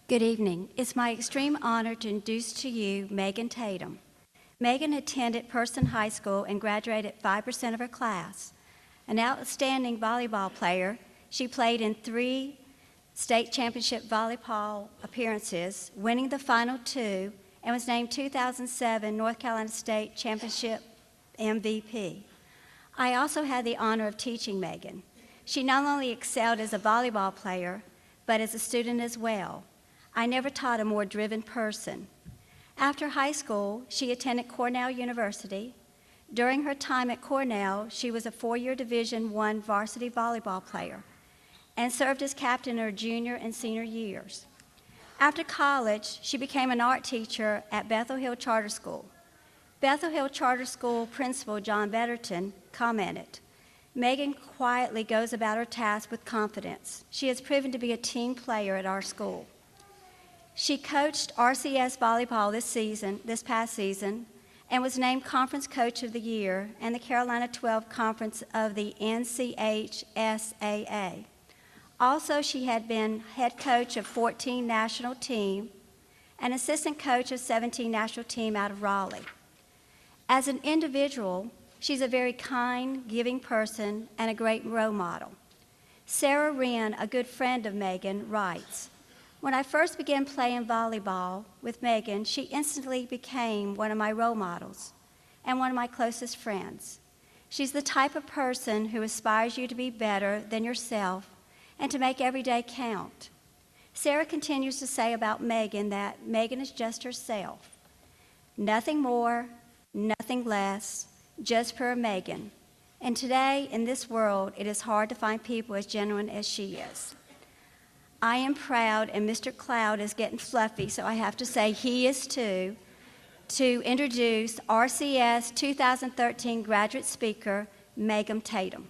Good evening. It's my extreme honor to introduce to you Meagan Tatum. Meagan attended Wilkerson High School and graduated 5% of her class. An outstanding volleyball player, she played in 3 state championship volleyball appearances, winning the final 2, and was named 2007 North Carolina State Championship MVP. I also had the honor of teaching Meagan. She not only excelled as a volleyball player, but as a student as well. I never taught a more driven person. After high school, she attended Cornell University. During her time at Cornell, she was a 4-year Division I varsity volleyball player and served as captain in her junior and senior years. After college, she became an art teacher at Bethel Hill Charter School. Bethel Hill Charter School principal John Betterton commented, "Meagan quietly goes about her task with confidence. She has proven to be a team player at our school." She coached RCS volleyball this past season, and was named Conference Coach of the Year and the Carolina 12 Conference of the NCHSAA. Also, she had been head coach of 14 national team and assistant coach of 17 national team out of Raleigh. As an individual, she's a very kind, giving person and a great role model. Sarah Wren, a good friend of Meagan, writes, "When I first began playing volleyball with Meagan, she instantly became one of my role models and one of my closest friends. She's the type of person who aspires you to be better than yourself and to make every day count." Sarah continues to say about Meagan that Meagan is just herself. Nothing more, nothing less, just pure Meagan. And today, in this world, it is hard to find people as genuine as she is. I am proud, and Mr. Cloud is getting fluffy, so I have to say he is too, to introduce RCS 2013 Graduate Speaker, Meagan Tatum.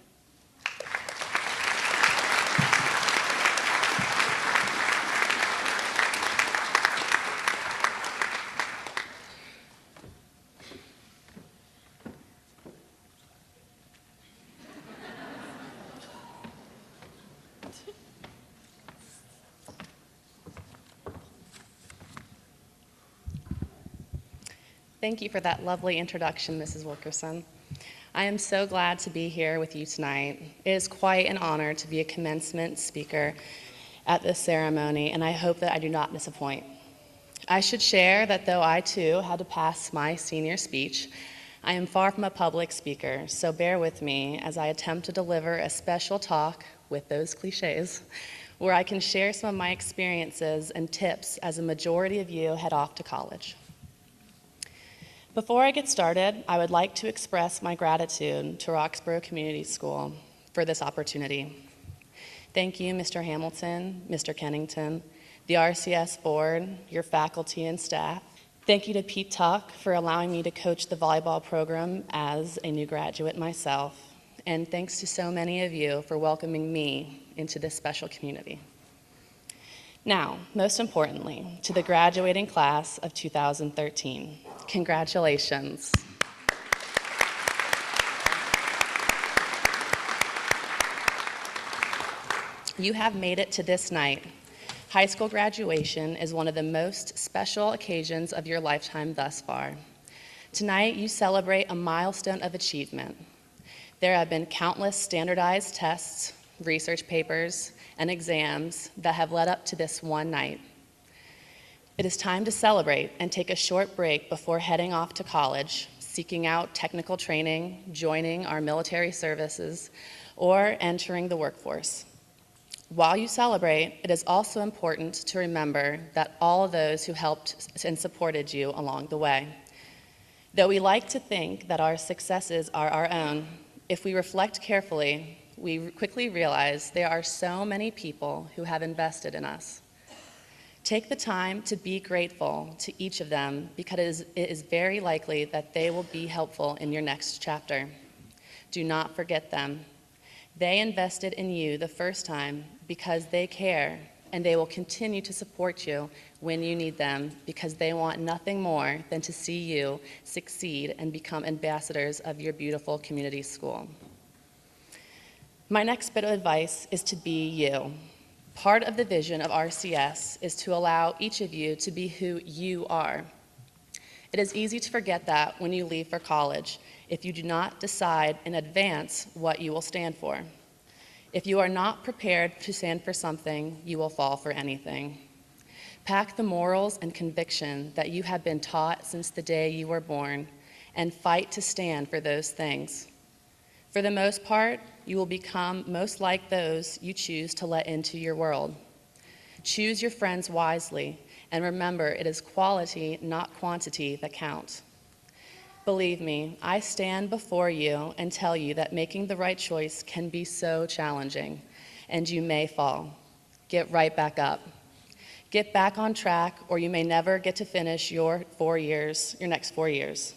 Thank you for that lovely introduction, Mrs. Wilkerson. I am so glad to be here with you tonight. It is quite an honor to be a commencement speaker at this ceremony, and I hope that I do not disappoint. I should share that though I too had to pass my senior speech, I am far from a public speaker, so bear with me as I attempt to deliver a special talk with those cliches, where I can share some of my experiences and tips as a majority of you head off to college. Before I get started, I would like to express my gratitude to Roxboro Community School for this opportunity. Thank you, Mr. Hamilton, Mr. Kennington, the RCS board, your faculty and staff. Thank you to Pete Tuck for allowing me to coach the volleyball program as a new graduate myself. And thanks to so many of you for welcoming me into this special community. Now, most importantly, to the graduating class of 2013. Congratulations. You have made it to this night. High school graduation is one of the most special occasions of your lifetime thus far. Tonight, you celebrate a milestone of achievement. There have been countless standardized tests, research papers, and exams that have led up to this one night. It is time to celebrate and take a short break before heading off to college, seeking out technical training, joining our military services, or entering the workforce. While you celebrate, it is also important to remember that all of those who helped and supported you along the way. Though we like to think that our successes are our own, if we reflect carefully, we quickly realize there are so many people who have invested in us. Take the time to be grateful to each of them because it is very likely that they will be helpful in your next chapter. Do not forget them. They invested in you the first time because they care, and they will continue to support you when you need them because they want nothing more than to see you succeed and become ambassadors of your beautiful community school. My next bit of advice is to be you. Part of the vision of RCS is to allow each of you to be who you are. It is easy to forget that when you leave for college if you do not decide in advance what you will stand for. If you are not prepared to stand for something, you will fall for anything. Pack the morals and conviction that you have been taught since the day you were born and fight to stand for those things. For the most part, you will become most like those you choose to let into your world. Choose your friends wisely, and remember it is quality, not quantity, that counts. Believe me, I stand before you and tell you that making the right choice can be so challenging, and you may fall. Get right back up. Get back on track, or you may never get to finish your next 4 years.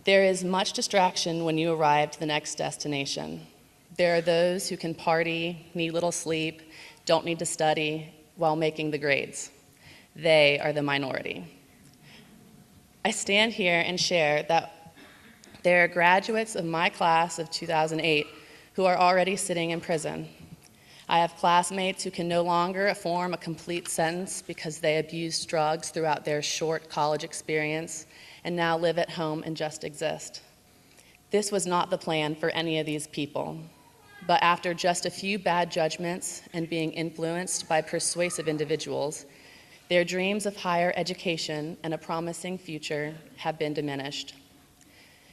There is much distraction when you arrive to the next destination. There are those who can party, need little sleep, don't need to study while making the grades. They are the minority. I stand here and share that there are graduates of my class of 2008 who are already sitting in prison. I have classmates who can no longer form a complete sentence because they abused drugs throughout their short college experience and now live at home and just exist. This was not the plan for any of these people, but after just a few bad judgments and being influenced by persuasive individuals, their dreams of higher education and a promising future have been diminished.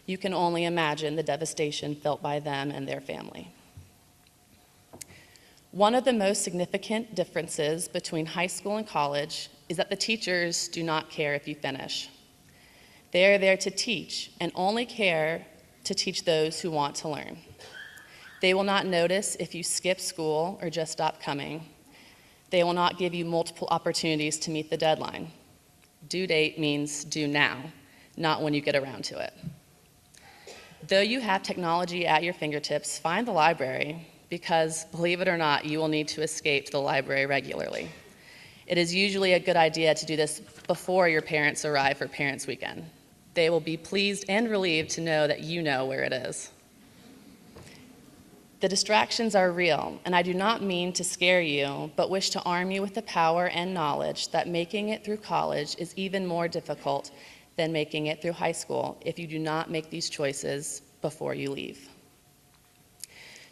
You can only imagine the devastation felt by them and their family. One of the most significant differences between high school and college is that the teachers do not care if you finish. They are there to teach and only care to teach those who want to learn. They will not notice if you skip school or just stop coming. They will not give you multiple opportunities to meet the deadline. Due date means due now, not when you get around to it. Though you have technology at your fingertips, find the library because, believe it or not, you will need to escape to the library regularly. It is usually a good idea to do this before your parents arrive for Parents' Weekend. They will be pleased and relieved to know that you know where it is. The distractions are real, and I do not mean to scare you, but wish to arm you with the power and knowledge that making it through college is even more difficult than making it through high school if you do not make these choices before you leave.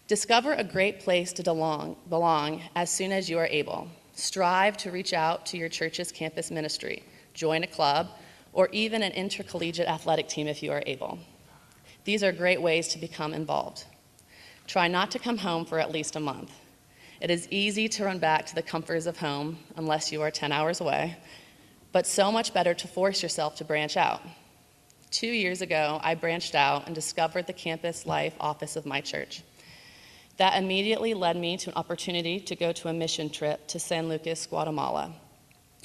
Discover a great place to belong as soon as you are able. Strive to reach out to your church's campus ministry, join a club, or even an intercollegiate athletic team if you are able. These are great ways to become involved. Try not to come home for at least a month. It is easy to run back to the comforts of home unless you are 10 hours away, but so much better to force yourself to branch out. 2 years ago, I branched out and discovered the campus life office of my church. That immediately led me to an opportunity to go to a mission trip to San Lucas, Guatemala.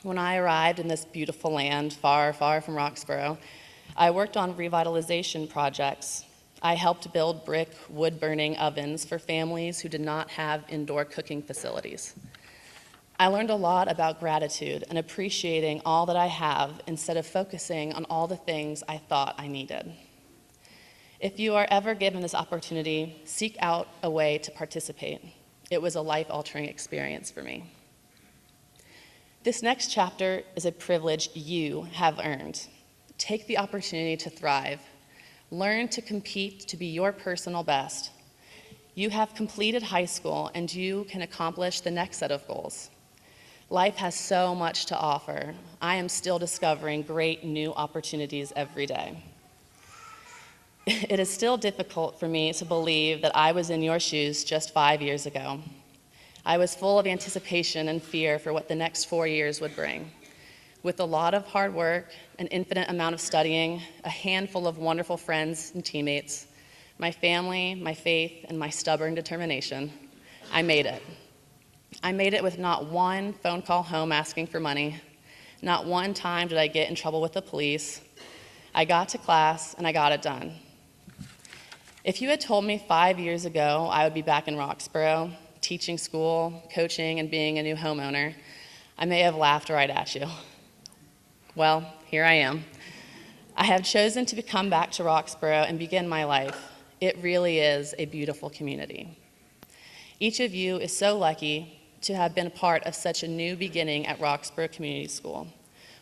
When I arrived in this beautiful land, far, far from Roxboro, I worked on revitalization projects. I helped build brick, wood-burning ovens for families who did not have indoor cooking facilities. I learned a lot about gratitude and appreciating all that I have instead of focusing on all the things I thought I needed. If you are ever given this opportunity, seek out a way to participate. It was a life-altering experience for me. This next chapter is a privilege you have earned. Take the opportunity to thrive. Learn to compete to be your personal best. You have completed high school and you can accomplish the next set of goals. Life has so much to offer. I am still discovering great new opportunities every day. It is still difficult for me to believe that I was in your shoes just 5 years ago. I was full of anticipation and fear for what the next 4 years would bring. With a lot of hard work, an infinite amount of studying, a handful of wonderful friends and teammates, my family, my faith, and my stubborn determination, I made it. I made it with not one phone call home asking for money. Not one time did I get in trouble with the police. I got to class and I got it done. If you had told me 5 years ago I would be back in Roxboro, teaching school, coaching, and being a new homeowner, I may have laughed right at you. Well, here I am. I have chosen to come back to Roxboro and begin my life. It really is a beautiful community. Each of you is so lucky to have been a part of such a new beginning at Roxboro Community School.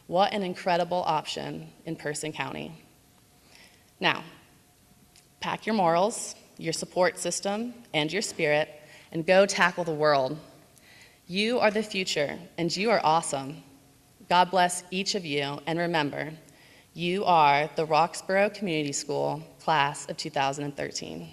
What an incredible option in Person County. Now, pack your morals, your support system, and your spirit, and go tackle the world. You are the future, and you are awesome. God bless each of you, and remember, you are the Roxboro Community School Class of 2013.